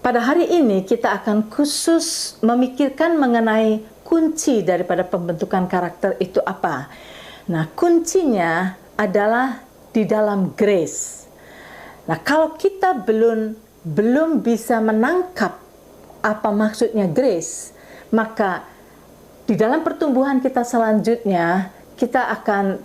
Pada hari ini kita akan khusus memikirkan mengenai kunci daripada pembentukan karakter itu apa. Nah, kuncinya adalah di dalam grace. Nah, kalau kita belum bisa menangkap apa maksudnya grace, maka di dalam pertumbuhan kita selanjutnya kita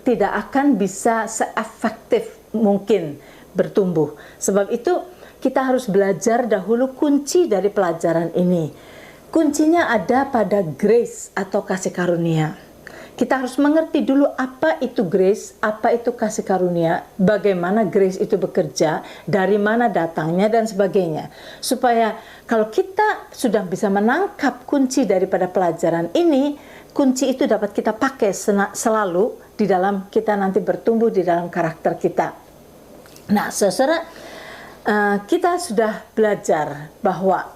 tidak akan bisa seefektif mungkin bertumbuh. Sebab itu kita harus belajar dahulu kunci dari pelajaran ini. Kuncinya ada pada grace atau kasih karunia. Kita harus mengerti dulu apa itu grace, apa itu kasih karunia, bagaimana grace itu bekerja, dari mana datangnya dan sebagainya. Supaya kalau kita sudah bisa menangkap kunci daripada pelajaran ini, kunci itu dapat kita pakai selalu di dalam kita nanti bertumbuh di dalam karakter kita. Nah, saudara, kita sudah belajar bahwa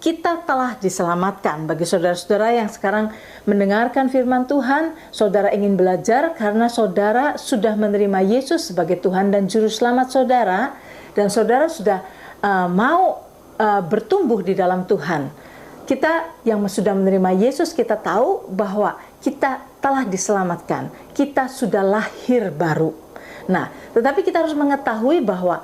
kita telah diselamatkan. Bagi saudara-saudara yang sekarang mendengarkan firman Tuhan, saudara ingin belajar karena saudara sudah menerima Yesus sebagai Tuhan dan Juru Selamat saudara, dan saudara sudah mau bertumbuh di dalam Tuhan. Kita yang sudah menerima Yesus, kita tahu bahwa kita telah diselamatkan. Kita sudah lahir baru. Nah, tetapi kita harus mengetahui bahwa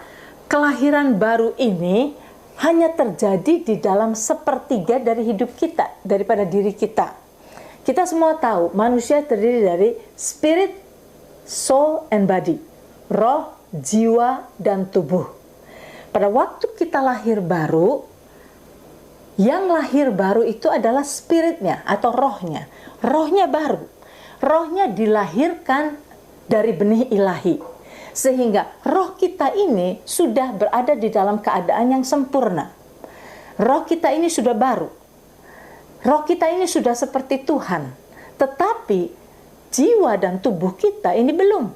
kelahiran baru ini hanya terjadi di dalam sepertiga dari hidup kita, daripada diri kita. Kita semua tahu manusia terdiri dari spirit, soul, and body. Roh, jiwa, dan tubuh. Pada waktu kita lahir baru, yang lahir baru itu adalah spiritnya atau rohnya. Rohnya baru. Rohnya dilahirkan dari benih ilahi. Sehingga roh kita ini sudah berada di dalam keadaan yang sempurna. Roh kita ini sudah baru. Roh kita ini sudah seperti Tuhan. Tetapi jiwa dan tubuh kita ini belum.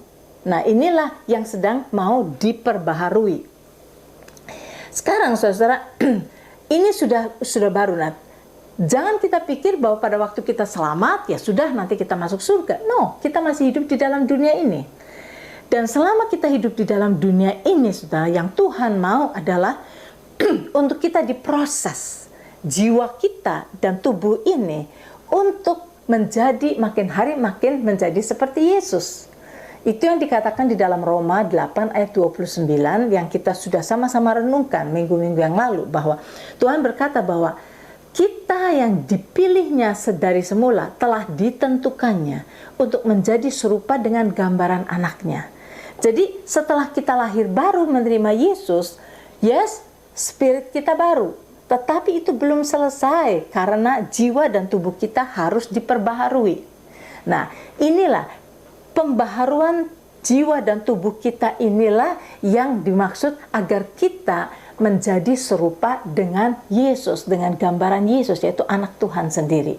Nah, inilah yang sedang mau diperbaharui. Sekarang saudara, ini sudah baru. Nah, jangan kita pikir bahwa pada waktu kita selamat, ya sudah nanti kita masuk surga. No, kita masih hidup di dalam dunia ini. Dan selama kita hidup di dalam dunia ini, saudara, yang Tuhan mau adalah untuk kita diproses jiwa kita dan tubuh ini untuk menjadi makin hari makin menjadi seperti Yesus. Itu yang dikatakan di dalam Roma 8 ayat 29 yang kita sudah sama-sama renungkan minggu-minggu yang lalu, bahwa Tuhan berkata bahwa kita yang dipilihnya sedari semula telah ditentukannya untuk menjadi serupa dengan gambaran anaknya. Jadi setelah kita lahir baru menerima Yesus, yes, spirit kita baru. Tetapi itu belum selesai karena jiwa dan tubuh kita harus diperbaharui. Nah, inilah pembaharuan jiwa dan tubuh kita, inilah yang dimaksud agar kita menjadi serupa dengan Yesus, dengan gambaran Yesus, yaitu anak Tuhan sendiri.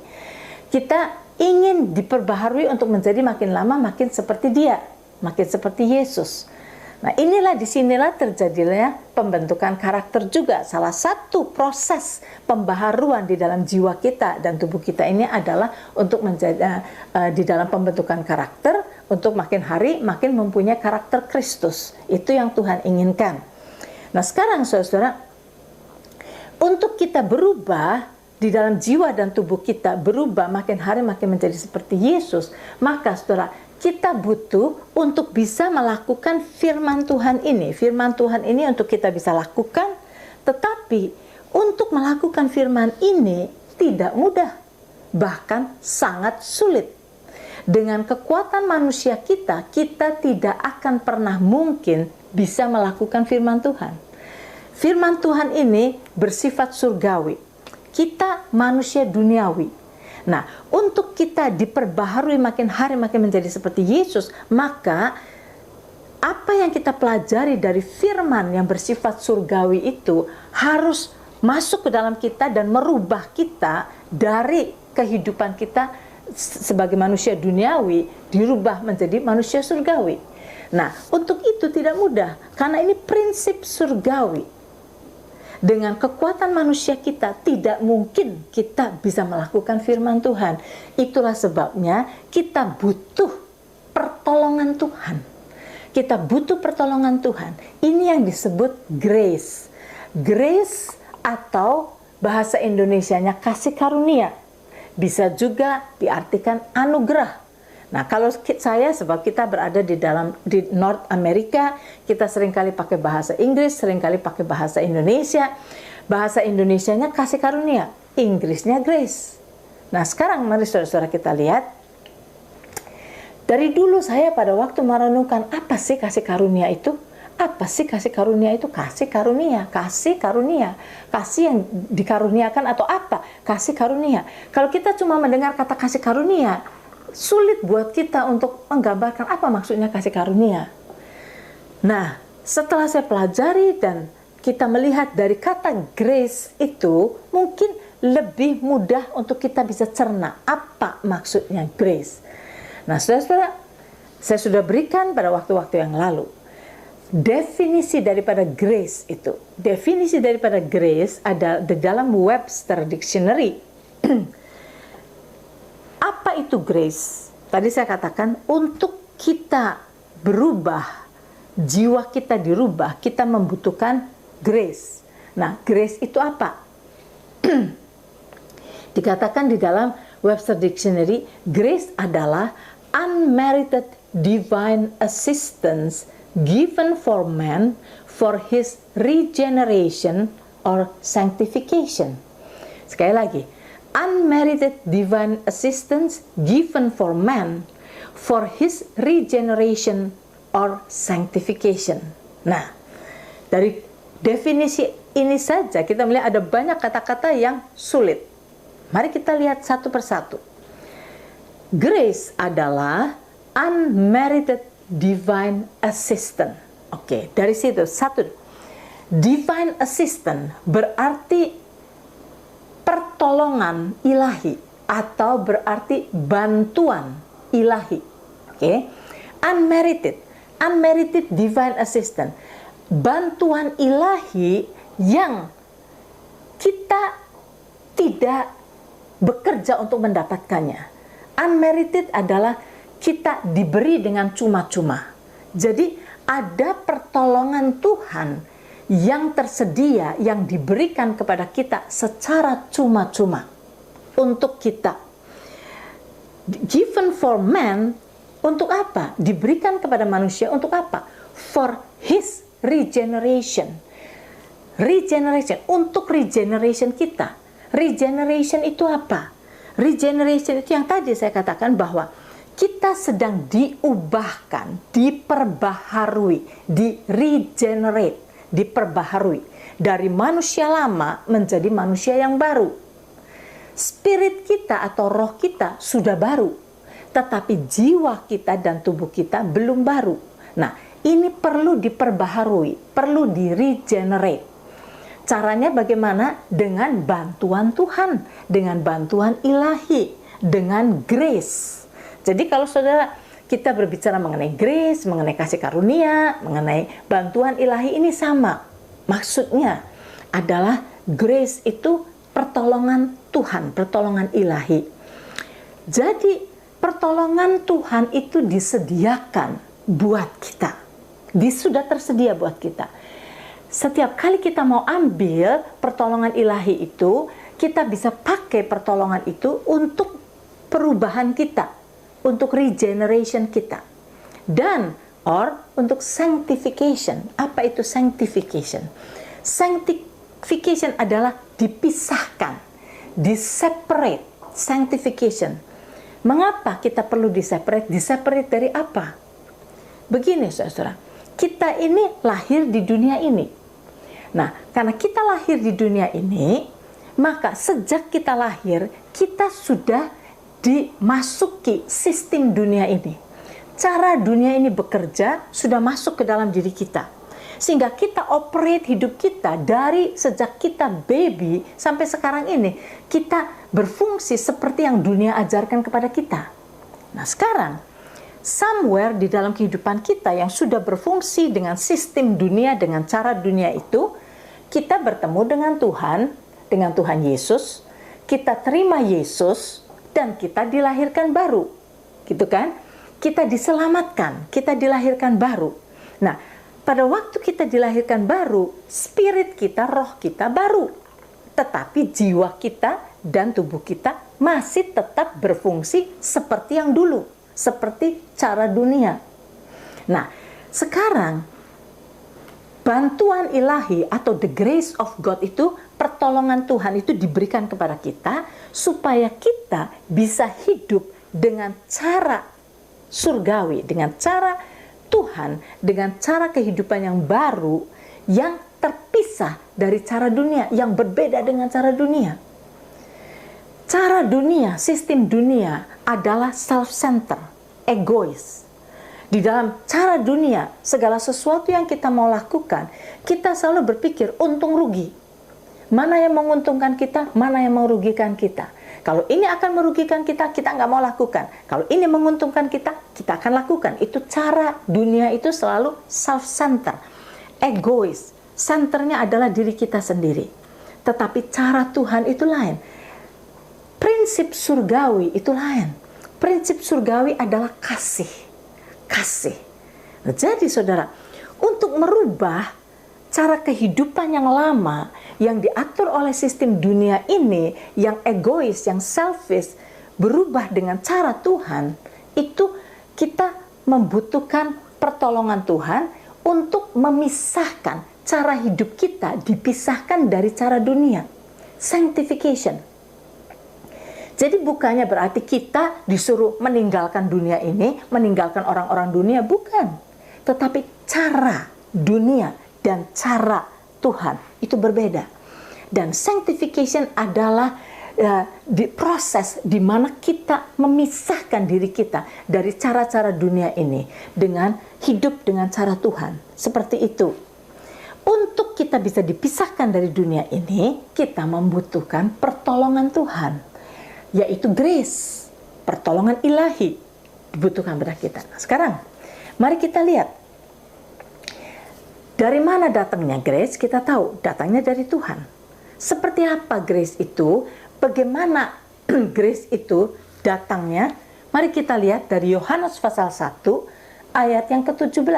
Kita ingin diperbaharui untuk menjadi makin lama makin seperti Dia, makin seperti Yesus. Nah, disinilah terjadinya pembentukan karakter juga. Salah satu proses pembaharuan di dalam jiwa kita dan tubuh kita ini adalah untuk menjadi di dalam pembentukan karakter, untuk makin hari makin mempunyai karakter Kristus. Itu yang Tuhan inginkan. Nah, sekarang saudara, untuk kita berubah di dalam jiwa dan tubuh kita, berubah makin hari makin menjadi seperti Yesus, maka saudara, kita butuh untuk bisa melakukan firman Tuhan ini. Firman Tuhan ini untuk kita bisa lakukan, tetapi untuk melakukan firman ini tidak mudah, bahkan sangat sulit. Dengan kekuatan manusia kita tidak akan pernah mungkin bisa melakukan firman Tuhan. Firman Tuhan ini bersifat surgawi. Kita manusia duniawi. Nah, untuk kita diperbaharui makin hari makin menjadi seperti Yesus, maka apa yang kita pelajari dari firman yang bersifat surgawi itu harus masuk ke dalam kita dan merubah kita dari kehidupan kita sebagai manusia duniawi, dirubah menjadi manusia surgawi. Nah, untuk itu tidak mudah, karena ini prinsip surgawi. Dengan kekuatan manusia kita tidak mungkin kita bisa melakukan firman Tuhan. Itulah sebabnya kita butuh pertolongan Tuhan. Kita butuh pertolongan Tuhan. Ini yang disebut grace. Grace atau bahasa Indonesianya kasih karunia. Bisa juga diartikan anugerah. Nah, kalau saya, sebab kita berada di North America, kita seringkali pakai bahasa Inggris, seringkali pakai bahasa Indonesia. Bahasa Indonesianya kasih karunia, Inggrisnya grace. Nah, sekarang mari saudara-saudara kita lihat. Dari dulu saya pada waktu merenungkan, apa sih kasih karunia itu? Apa sih kasih karunia itu? Kasih karunia, kasih karunia. Kasih yang dikaruniakan atau apa? Kasih karunia. Kalau kita cuma mendengar kata kasih karunia, sulit buat kita untuk menggambarkan apa maksudnya kasih karunia. Nah, setelah saya pelajari dan kita melihat dari kata grace itu, mungkin lebih mudah untuk kita bisa cerna apa maksudnya grace. Nah, saudara-saudara, saya sudah berikan pada waktu-waktu yang lalu definisi daripada grace itu. Definisi daripada grace ada di dalam Webster Dictionary. Apa itu grace? Tadi saya katakan untuk kita berubah, jiwa kita dirubah, kita membutuhkan grace. Nah, grace itu apa? Dikatakan di dalam Webster Dictionary, grace adalah unmerited divine assistance given for man for his regeneration or sanctification. Sekali lagi, unmerited divine assistance given for man for his regeneration or sanctification. Nah, dari definisi ini saja kita melihat ada banyak kata-kata yang sulit. Mari kita lihat satu persatu. Grace adalah unmerited divine assistance. Oke, dari situ satu. Divine assistance berarti pertolongan ilahi atau berarti bantuan ilahi. Oke. Unmerited divine assistance. Bantuan ilahi yang kita tidak bekerja untuk mendapatkannya. Unmerited adalah kita diberi dengan cuma-cuma. Jadi ada pertolongan Tuhan yang tersedia, yang diberikan kepada kita secara cuma-cuma untuk kita. Given for man, untuk apa? Diberikan kepada manusia untuk apa? For his regeneration. Regeneration, untuk regeneration kita. Regeneration itu apa? Regeneration itu yang tadi saya katakan bahwa kita sedang diubahkan, diperbaharui, di-regenerate, diperbaharui. Dari manusia lama menjadi manusia yang baru. Spirit kita atau roh kita sudah baru. Tetapi jiwa kita dan tubuh kita belum baru. Nah, ini perlu diperbaharui, perlu di-regenerate. Caranya bagaimana? Dengan bantuan Tuhan, dengan bantuan ilahi, dengan grace. Jadi kalau saudara kita berbicara mengenai grace, mengenai kasih karunia, mengenai bantuan ilahi, ini sama. Maksudnya adalah grace itu pertolongan Tuhan, pertolongan ilahi. Jadi pertolongan Tuhan itu disediakan buat kita. Sudah tersedia buat kita. Setiap kali kita mau ambil pertolongan ilahi itu, kita bisa pakai pertolongan itu untuk perubahan kita, untuk regeneration kita, dan untuk sanctification. Apa itu sanctification? Sanctification adalah dipisahkan, di-separate. Sanctification. Mengapa kita perlu di-separate? Di-separate dari apa? Begini, saudara, kita ini lahir di dunia ini. Nah, karena kita lahir di dunia ini, maka sejak kita lahir, kita sudah dimasuki sistem dunia ini. Cara dunia ini bekerja sudah masuk ke dalam diri kita. Sehingga kita operate hidup kita dari sejak kita baby sampai sekarang ini, kita berfungsi seperti yang dunia ajarkan kepada kita. Nah, sekarang somewhere di dalam kehidupan kita yang sudah berfungsi dengan sistem dunia, dengan cara dunia itu, kita bertemu dengan Tuhan Yesus, kita terima Yesus, dan kita dilahirkan baru. Gitu kan? Kita diselamatkan, kita dilahirkan baru. Nah, pada waktu kita dilahirkan baru, spirit kita, roh kita baru. tetapi jiwa kita dan tubuh kita masih tetap berfungsi seperti yang dulu, seperti cara dunia. Nah, sekarang bantuan ilahi atau the grace of God itu, pertolongan Tuhan itu diberikan kepada kita supaya kita bisa hidup dengan cara surgawi, dengan cara Tuhan, dengan cara kehidupan yang baru, yang terpisah dari cara dunia, yang berbeda dengan cara dunia. Cara dunia, sistem dunia adalah self-centered, egois. Di dalam cara dunia, segala sesuatu yang kita mau lakukan, kita selalu berpikir untung rugi. Mana yang menguntungkan kita, mana yang merugikan kita. Kalau ini akan merugikan kita, kita nggak mau lakukan. Kalau ini menguntungkan kita, kita akan lakukan. Itu cara dunia itu selalu self-centered, egois. Centernya adalah diri kita sendiri. Tetapi cara Tuhan itu lain. Prinsip surgawi itu lain. Prinsip surgawi adalah kasih. Kasih. Nah, jadi saudara, untuk merubah cara kehidupan yang lama, yang diatur oleh sistem dunia ini, yang egois, yang selfish, berubah dengan cara Tuhan, itu kita membutuhkan pertolongan Tuhan untuk memisahkan cara hidup kita, dipisahkan dari cara dunia. Sanctification. Jadi bukannya berarti kita disuruh meninggalkan dunia ini, meninggalkan orang-orang dunia, bukan. Tetapi cara dunia dan cara Tuhan itu berbeda. Dan sanctification adalah proses di mana kita memisahkan diri kita dari cara-cara dunia ini dengan hidup dengan cara Tuhan. Seperti itu. Untuk kita bisa dipisahkan dari dunia ini, kita membutuhkan pertolongan Tuhan. Yaitu grace, pertolongan ilahi dibutuhkan pada kita. Nah, sekarang, mari kita lihat. Dari mana datangnya grace? Kita tahu, datangnya dari Tuhan. Seperti apa grace itu? Bagaimana grace itu datangnya? Mari kita lihat dari Yohanes pasal 1 ayat yang ke-17.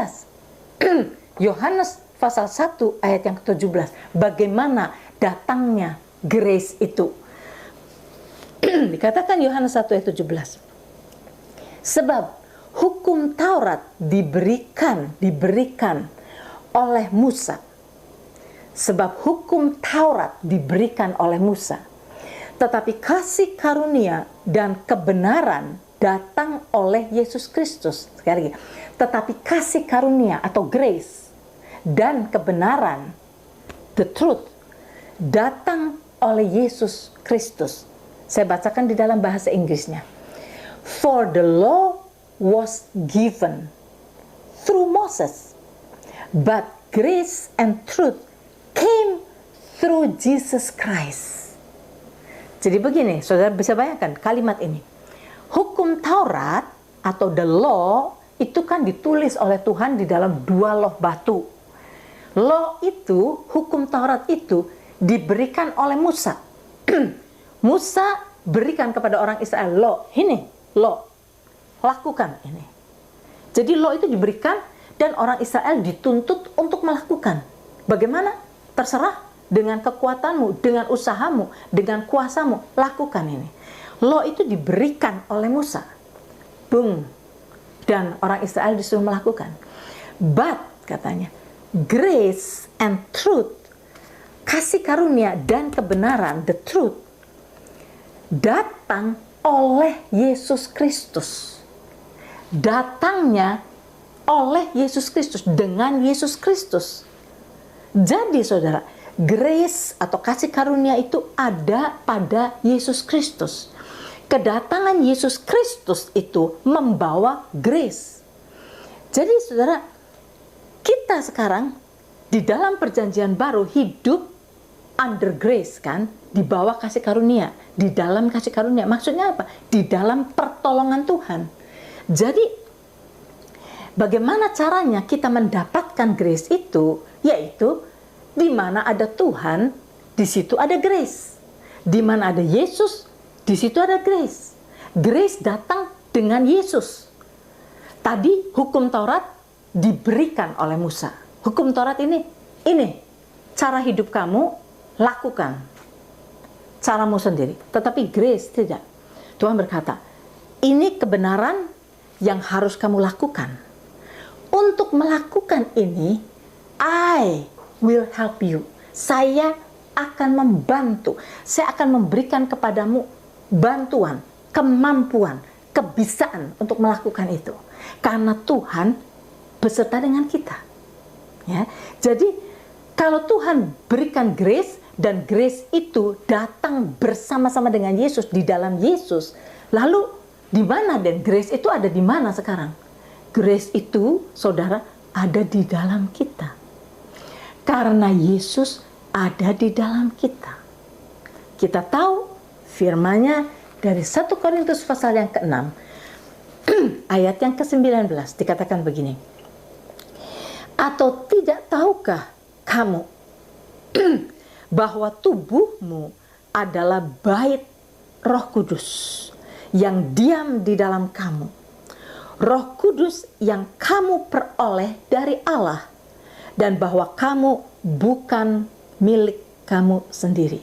Yohanes pasal 1 ayat yang ke-17. Bagaimana datangnya grace itu? Dikatakan Yohanes 1 ayat 17. Sebab hukum Taurat diberikan oleh Musa. Sebab hukum Taurat diberikan oleh Musa. Tetapi kasih karunia dan kebenaran datang oleh Yesus Kristus. Sekali lagi. Tetapi kasih karunia atau grace dan kebenaran, the truth, datang oleh Yesus Kristus. Saya bacakan di dalam bahasa Inggrisnya. For the law was given through Moses, but grace and truth came through Jesus Christ. Jadi begini, saudara bisa bayangkan kalimat ini. Hukum Taurat atau the law itu kan ditulis oleh Tuhan di dalam 2 loh batu. Law itu, hukum Taurat itu diberikan oleh Musa. Musa berikan kepada orang Israel law, ini law, lakukan ini. Jadi law itu diberikan dan orang Israel dituntut untuk melakukan. Bagaimana? Terserah, dengan kekuatanmu, dengan usahamu, dengan kuasamu, lakukan ini. Law itu diberikan oleh Musa. Boom. Dan orang Israel disuruh melakukan. But, katanya, grace and truth, kasih karunia dan kebenaran, the truth, datang oleh Yesus Kristus. Datangnya oleh Yesus Kristus, dengan Yesus Kristus. Jadi saudara, grace atau kasih karunia itu ada pada Yesus Kristus. Kedatangan Yesus Kristus itu membawa grace. Jadi saudara, kita sekarang di dalam perjanjian baru hidup under grace kan, di bawah kasih karunia, di dalam kasih karunia. Maksudnya apa? Di dalam pertolongan Tuhan. Jadi bagaimana caranya kita mendapatkan grace itu? Yaitu di mana ada Tuhan, di situ ada grace. Di mana ada Yesus, di situ ada grace. Grace datang dengan Yesus. Tadi hukum Taurat diberikan oleh Musa. Hukum Taurat ini cara hidup kamu, lakukan. caramu sendiri. Tetapi grace tidak. Tuhan berkata, ini kebenaran yang harus kamu lakukan. Untuk melakukan ini, I will help you. Saya akan membantu. Saya akan memberikan kepadamu bantuan, kemampuan, kebisaan untuk melakukan itu. Karena Tuhan beserta dengan kita. Ya. Jadi kalau Tuhan berikan grace, dan grace itu datang bersama-sama dengan Yesus, di dalam Yesus, lalu di mana, dan grace itu ada di mana sekarang? Grace itu, saudara, ada di dalam kita. Karena Yesus ada di dalam kita. Kita tahu firman-Nya dari 1 Korintus pasal yang ke-6, ayat yang ke-19, dikatakan begini. Atau tidak tahukah kamu bahwa tubuhmu adalah bait Roh Kudus yang diam di dalam kamu. Roh Kudus yang kamu peroleh dari Allah, dan bahwa kamu bukan milik kamu sendiri.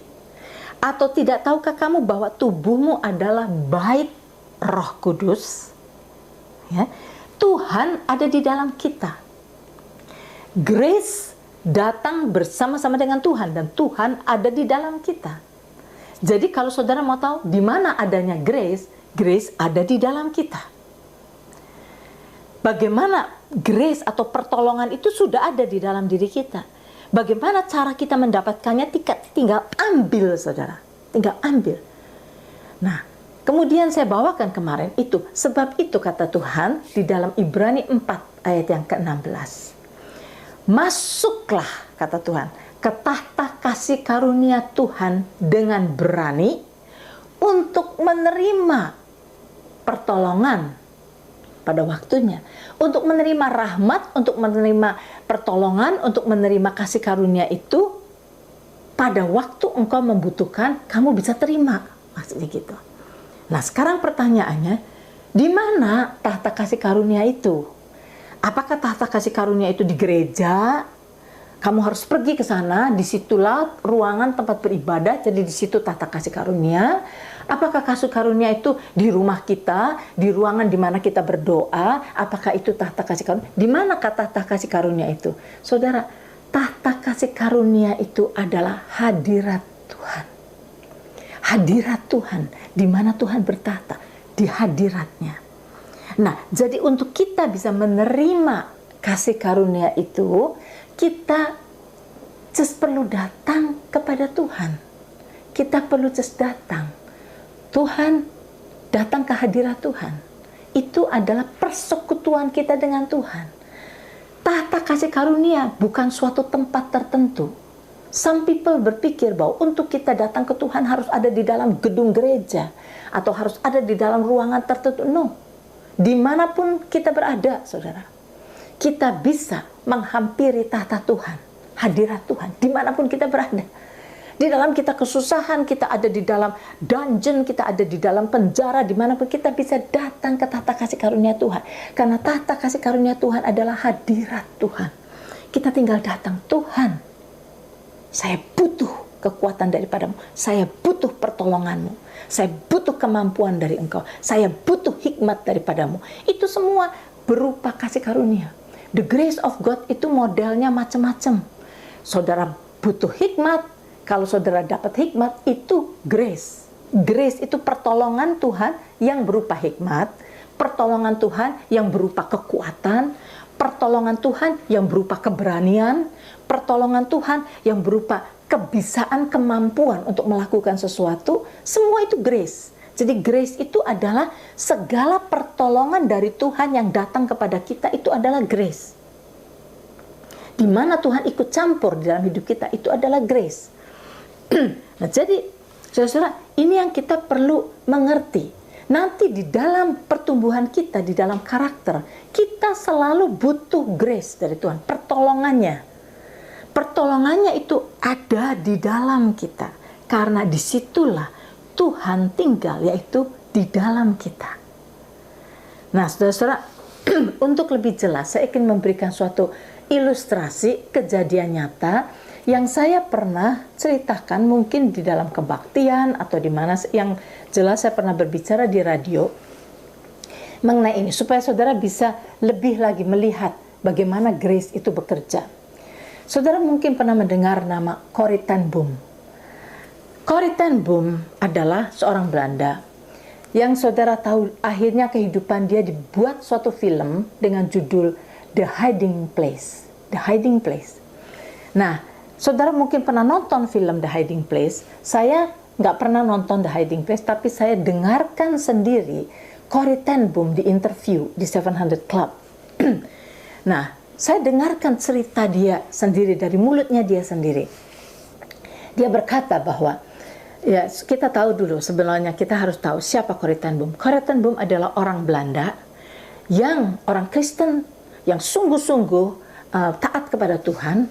Atau tidak tahukah kamu bahwa tubuhmu adalah bait Roh Kudus? Ya, Tuhan ada di dalam kita. Grace datang bersama-sama dengan Tuhan, dan Tuhan ada di dalam kita. Jadi kalau saudara mau tahu di mana adanya grace, grace ada di dalam kita. Bagaimana grace atau pertolongan itu sudah ada di dalam diri kita. Bagaimana cara kita mendapatkannya? Tinggal ambil, saudara. Tinggal ambil. Nah, kemudian saya bawakan kemarin itu. Sebab itu kata Tuhan di dalam Ibrani 4 ayat yang ke-16. Masuklah, kata Tuhan, ke tahta kasih karunia Tuhan dengan berani untuk menerima pertolongan pada waktunya, untuk menerima rahmat, untuk menerima pertolongan, untuk menerima kasih karunia itu pada waktu engkau membutuhkan, kamu bisa terima, maksudnya gitu. Nah, sekarang pertanyaannya, di mana tahta kasih karunia itu? Apakah tahta kasih karunia itu di gereja? Kamu harus pergi ke sana, disitulah ruangan tempat beribadah, jadi di situ tahta kasih karunia. Apakah kasih karunia itu di rumah kita, di ruangan di mana kita berdoa? Apakah itu tahta kasih karunia? Di mana tahta kasih karunia itu? Saudara, tahta kasih karunia itu adalah hadirat Tuhan. Hadirat Tuhan, di mana Tuhan bertahta, di hadiratnya. Nah, jadi untuk kita bisa menerima kasih karunia itu, kita just perlu datang kepada Tuhan. Kita perlu just datang. Tuhan, datang ke hadirat Tuhan. Itu adalah persekutuan kita dengan Tuhan. Tahta kasih karunia bukan suatu tempat tertentu. Some people berpikir bahwa untuk kita datang ke Tuhan harus ada di dalam gedung gereja, atau harus ada di dalam ruangan tertentu. No. Dimanapun kita berada, saudara, kita bisa menghampiri tahta Tuhan, hadirat Tuhan, dimanapun kita berada. Di dalam kita kesusahan, kita ada di dalam dungeon, kita ada di dalam penjara, dimanapun kita bisa datang ke tahta kasih karunia Tuhan. Karena tahta kasih karunia Tuhan adalah hadirat Tuhan. Kita tinggal datang, Tuhan, saya butuh kekuatan daripadamu, saya butuh pertolonganmu, saya butuh kemampuan dari engkau, saya butuh hikmat daripadamu. Itu semua berupa kasih karunia. The grace of God itu modelnya macam-macam. Saudara butuh hikmat, kalau saudara dapat hikmat, itu grace. Grace itu pertolongan Tuhan yang berupa hikmat, pertolongan Tuhan yang berupa kekuatan, pertolongan Tuhan yang berupa keberanian, pertolongan Tuhan yang berupa kebisaan, kemampuan untuk melakukan sesuatu. Semua itu grace. Jadi grace itu adalah segala pertolongan dari Tuhan yang datang kepada kita, itu adalah grace. Di mana Tuhan ikut campur di dalam hidup kita, itu adalah grace. Nah, jadi saudara, ini yang kita perlu mengerti. Nanti di dalam pertumbuhan kita, di dalam karakter, kita selalu butuh grace dari Tuhan, pertolongannya. Pertolongannya itu ada di dalam kita, karena disitulah Tuhan tinggal, yaitu di dalam kita. Nah, saudara-saudara, untuk lebih jelas saya ingin memberikan suatu ilustrasi kejadian nyata Yang saya pernah ceritakan mungkin di dalam kebaktian atau di mana, yang jelas saya pernah berbicara di radio mengenai ini supaya saudara bisa lebih lagi melihat bagaimana grace itu bekerja. Saudara mungkin pernah mendengar nama Corrie ten Boom. Corrie ten Boom adalah seorang Belanda yang saudara tahu akhirnya kehidupan dia dibuat suatu film dengan judul The Hiding Place. The Hiding Place. Nah, saudara mungkin pernah nonton film The Hiding Place. Saya nggak pernah nonton The Hiding Place, tapi saya dengarkan sendiri Corrie ten Boom di interview di 700 Club. Nah, saya dengarkan cerita dia sendiri dari mulutnya dia sendiri. Dia berkata bahwa, ya kita tahu dulu sebenarnya kita harus tahu siapa Corrie ten Boom. Corrie ten Boom adalah orang Belanda yang orang Kristen yang sungguh-sungguh taat kepada Tuhan,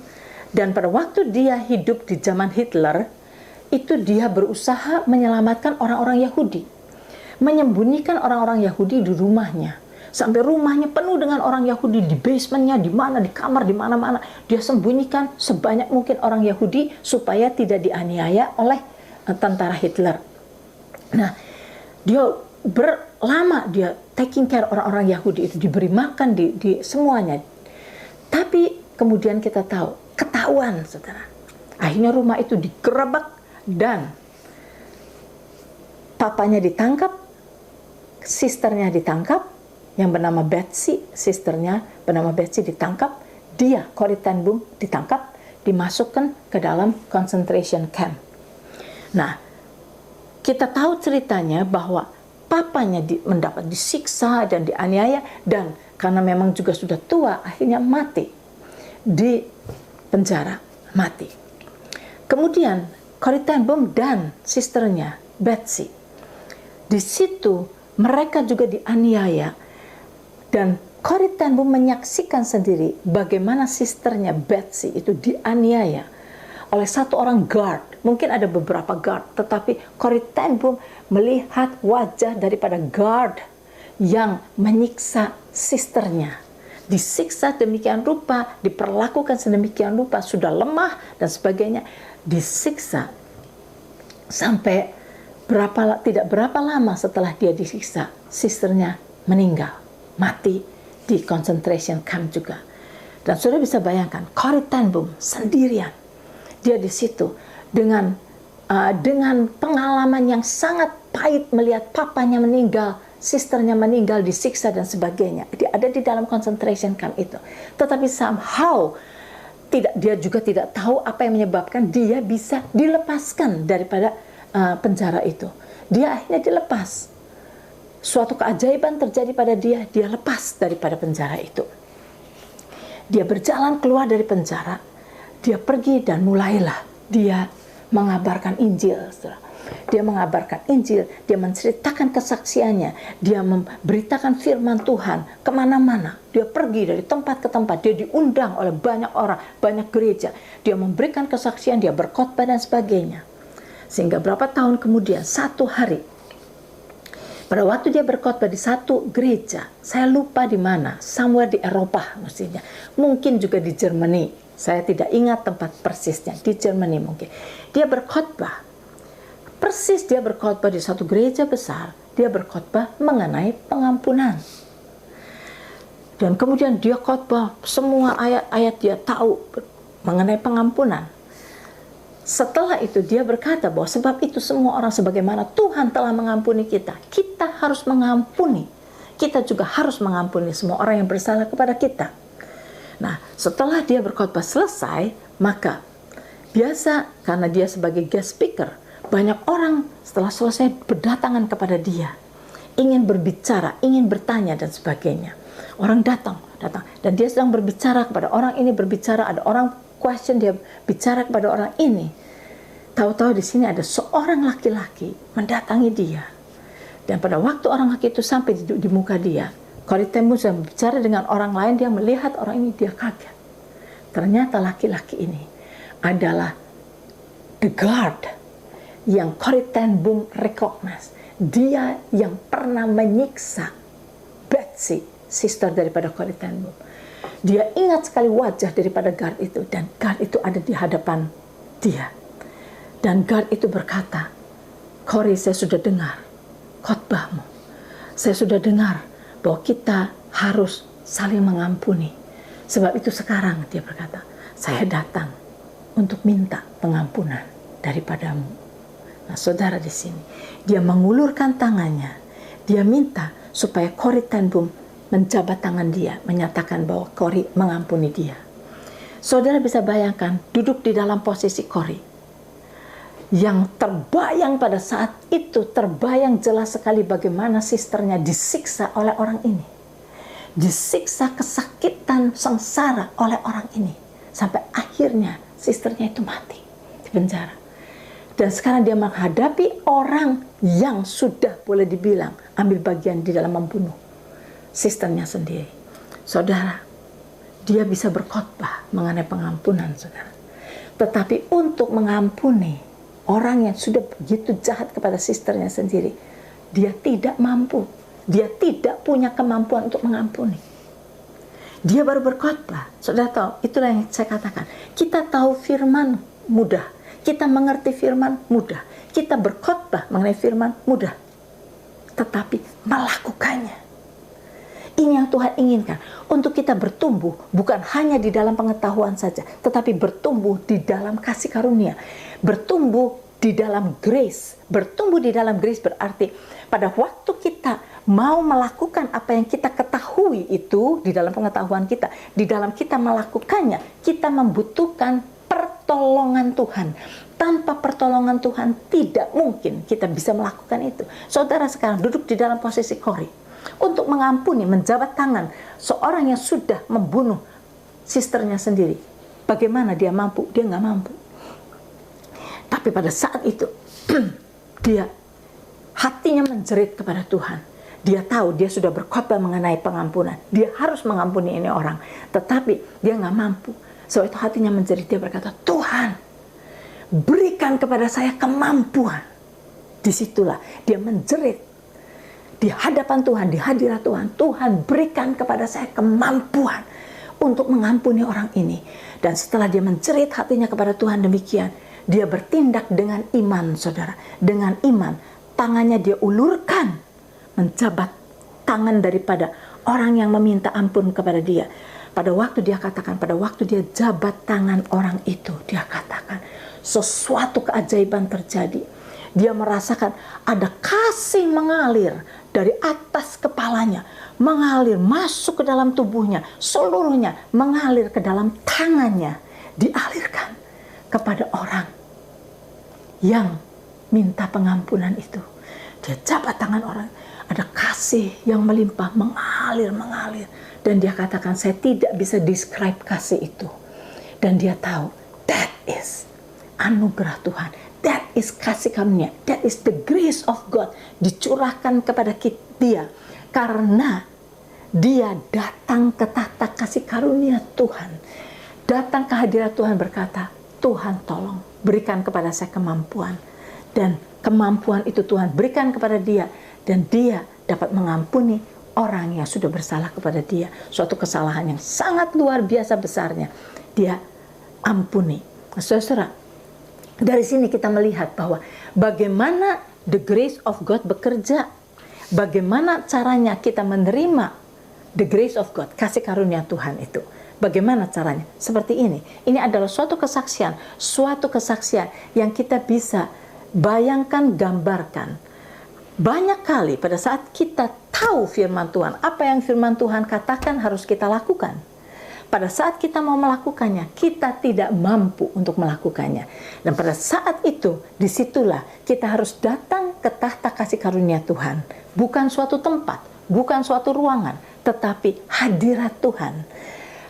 dan pada waktu dia hidup di zaman Hitler, itu dia berusaha menyelamatkan orang-orang Yahudi, menyembunyikan orang-orang Yahudi di rumahnya, sampai rumahnya penuh dengan orang Yahudi, di basementnya, di mana, di kamar, di mana-mana, dia sembunyikan sebanyak mungkin orang Yahudi supaya tidak dianiaya oleh tentara Hitler. Nah, dia berlama dia taking care orang-orang Yahudi itu, diberi makan di semuanya. Tapi kemudian kita tahu, ketahuan saudara. Akhirnya rumah itu digerebek dan papanya ditangkap, sisternya ditangkap, yang bernama Betsy, sisternya bernama Betsy ditangkap, dia Corrie ten Boom ditangkap, dimasukkan ke dalam concentration camp. Nah, kita tahu ceritanya bahwa papanya mendapat disiksa dan dianiaya, dan karena memang juga sudah tua, akhirnya mati di penjara, mati. Kemudian Corrie ten Boom dan sisternya Betsy, di situ mereka juga dianiaya, dan Corrie ten Boom menyaksikan sendiri bagaimana sisternya Betsy itu dianiaya oleh satu orang guard. Mungkin ada beberapa guard, tetapi Corrie ten Boom melihat wajah daripada guard yang menyiksa sisternya. Disiksa demikian rupa, diperlakukan sedemikian rupa, sudah lemah dan sebagainya, disiksa sampai tidak berapa lama setelah dia disiksa, sisternya meninggal, mati di concentration camp juga. Dan sudah bisa bayangkan, Corrie ten Boom sendirian, dia di situ dengan pengalaman yang sangat pahit melihat papanya meninggal, sisternya meninggal, disiksa dan sebagainya. Dia ada di dalam concentration camp itu. Tetapi somehow dia juga tidak tahu apa yang menyebabkan dia bisa dilepaskan daripada penjara itu. Dia akhirnya dilepas. Suatu keajaiban terjadi pada dia, dia lepas daripada penjara itu. Dia berjalan keluar dari penjara, dia pergi dan mulailah dia mengabarkan Injil. Dia mengabarkan Injil, dia menceritakan kesaksiannya, dia memberitakan firman Tuhan kemana-mana. Dia pergi dari tempat ke tempat, dia diundang oleh banyak orang, banyak gereja. Dia memberikan kesaksian, dia berkhotbah dan sebagainya. Sehingga berapa tahun kemudian, satu hari, pada waktu dia berkhotbah di satu gereja, saya lupa di mana, somewhere di Eropa mestinya, mungkin juga di Germany. Saya tidak ingat tempat persisnya, di Germany mungkin. Dia berkhotbah, persis dia berkhotbah di satu gereja besar, dia berkhotbah mengenai pengampunan. Dan kemudian dia khotbah, semua ayat-ayat dia tahu mengenai pengampunan. Setelah itu dia berkata bahwa sebab itu semua orang sebagaimana Tuhan telah mengampuni kita, kita harus mengampuni. Kita juga harus mengampuni semua orang yang bersalah kepada kita. Nah, setelah dia berkhotbah selesai, maka biasa karena dia sebagai guest speaker, banyak orang setelah selesai berdatangan kepada dia, ingin berbicara, ingin bertanya dan sebagainya. Orang datang, dan dia sedang berbicara kepada orang ini, berbicara, ada orang question, dia bicara kepada orang ini. Tahu-tahu di sini ada seorang laki-laki mendatangi dia, dan pada waktu orang laki itu sampai di muka dia, Corrie ten Boom sedang berbicara dengan orang lain, dia melihat orang ini, dia kaget. Ternyata laki-laki ini adalah the guard yang Corrie ten Boom recognize. Dia yang pernah menyiksa Betsy, sister daripada Corrie ten Boom. Dia ingat sekali wajah daripada guard itu, dan guard itu ada di hadapan dia. Dan guard itu berkata, Corey, saya sudah dengar khotbahmu. Saya sudah dengar bahwa kita harus saling mengampuni. Sebab itu sekarang, dia berkata, saya datang untuk minta pengampunan daripadamu. Nah, saudara di sini, dia mengulurkan tangannya. Dia minta supaya Corrie ten Boom menjabat tangan dia, menyatakan bahwa Corrie mengampuni dia. Saudara bisa bayangkan duduk di dalam posisi Corrie. Yang terbayang pada saat itu, terbayang jelas sekali bagaimana sisternya disiksa oleh orang ini. Disiksa kesakitan, sengsara oleh orang ini. Sampai akhirnya sisternya itu mati di penjara. Dan sekarang dia menghadapi orang yang sudah boleh dibilang ambil bagian di dalam membunuh sisternya sendiri. Saudara, dia bisa berkhotbah mengenai pengampunan, saudara. Tetapi untuk mengampuni orang yang sudah begitu jahat kepada sisternya sendiri, dia tidak mampu. Dia tidak punya kemampuan untuk mengampuni. Dia baru berkhotbah. Saudara tahu, itulah yang saya katakan. Kita tahu firman mudah. Kita mengerti firman mudah. Kita berkhotbah mengenai firman mudah. Tetapi melakukannya, ini yang Tuhan inginkan. Untuk kita bertumbuh bukan hanya di dalam pengetahuan saja, tetapi bertumbuh di dalam kasih karunia. Bertumbuh di dalam grace. Bertumbuh di dalam grace berarti pada waktu kita mau melakukan apa yang kita ketahui itu di dalam pengetahuan kita, di dalam kita melakukannya, kita membutuhkan pertolongan Tuhan. Tanpa pertolongan Tuhan tidak mungkin kita bisa melakukan itu. Saudara sekarang duduk di dalam posisi Corrie untuk mengampuni, menjabat tangan seorang yang sudah membunuh sisternya sendiri. Bagaimana dia mampu? Dia nggak mampu. Tapi pada saat itu dia hatinya menjerit kepada Tuhan. Dia tahu dia sudah berkhotbah mengenai pengampunan. Dia harus mengampuni ini orang. Tetapi dia nggak mampu. Sebab itu hatinya menjerit. Dia berkata, Tuhan, berikan kepada saya kemampuan. Disitulah dia menjerit di hadapan Tuhan, di hadirat Tuhan. Tuhan, berikan kepada saya kemampuan untuk mengampuni orang ini. Dan setelah dia menjerit hatinya kepada Tuhan demikian, dia bertindak dengan iman, saudara. Dengan iman, tangannya dia ulurkan, menjabat tangan daripada orang yang meminta ampun kepada dia. Pada waktu dia katakan, pada waktu dia jabat tangan orang itu, dia katakan sesuatu keajaiban terjadi. Dia merasakan ada kasih mengalir dari atas kepalanya, mengalir masuk ke dalam tubuhnya, seluruhnya mengalir ke dalam tangannya, dialirkan kepada orang yang minta pengampunan itu. Dia jabat tangan orang, ada kasih yang melimpah, mengalir. Dan dia katakan, saya tidak bisa describe kasih itu. Dan dia tahu, that is anugerah Tuhan. That is kasih karunia. That is the grace of God. Dicurahkan kepada dia. Karena dia datang ke tahta kasih karunia Tuhan. Datang ke hadirat Tuhan berkata, Tuhan tolong berikan kepada saya kemampuan. Dan kemampuan itu Tuhan berikan kepada dia. Dan dia dapat mengampuni orang yang sudah bersalah kepada dia. Suatu kesalahan yang sangat luar biasa besarnya. Dia ampuni. Saudara, dari sini kita melihat bahwa bagaimana the grace of God bekerja. Bagaimana caranya kita menerima the grace of God, kasih karunia Tuhan itu. Bagaimana caranya? Seperti ini. Ini adalah suatu kesaksian yang kita bisa bayangkan, gambarkan. Banyak kali pada saat kita tahu firman Tuhan, apa yang firman Tuhan katakan harus kita lakukan. Pada saat kita mau melakukannya, kita tidak mampu untuk melakukannya. Dan pada saat itu, disitulah kita harus datang ke tahta kasih karunia Tuhan. Bukan suatu tempat, bukan suatu ruangan, tetapi hadirat Tuhan.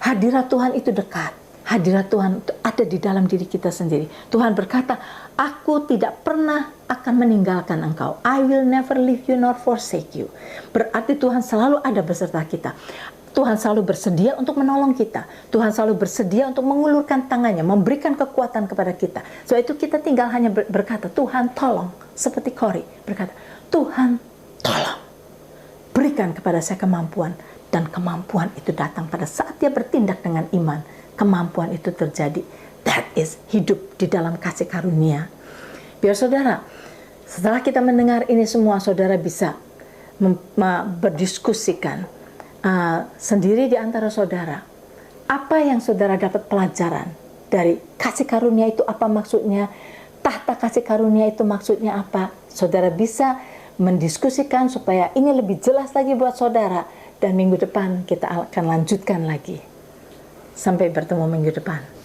Hadirat Tuhan itu dekat. Hadirat Tuhan itu ada di dalam diri kita sendiri. Tuhan berkata, aku tidak pernah akan meninggalkan engkau. I will never leave you nor forsake you. Berarti Tuhan selalu ada beserta kita. Tuhan selalu bersedia untuk menolong kita. Tuhan selalu bersedia untuk mengulurkan tangannya, memberikan kekuatan kepada kita. Sebab itu kita tinggal hanya berkata, Tuhan tolong. Seperti Corrie berkata, Tuhan tolong. Berikan kepada saya kemampuan. dan kemampuan itu datang pada saat dia bertindak dengan iman. Kemampuan itu terjadi. That is hidup di dalam kasih karunia. Biar saudara, setelah kita mendengar ini semua, saudara bisa berdiskusikan sendiri di antara saudara. Apa yang saudara dapat pelajaran dari kasih karunia itu, apa maksudnya? Tahta kasih karunia itu maksudnya apa? Saudara bisa mendiskusikan supaya ini lebih jelas lagi buat saudara. Dan minggu depan kita akan lanjutkan lagi. Sampai bertemu minggu depan.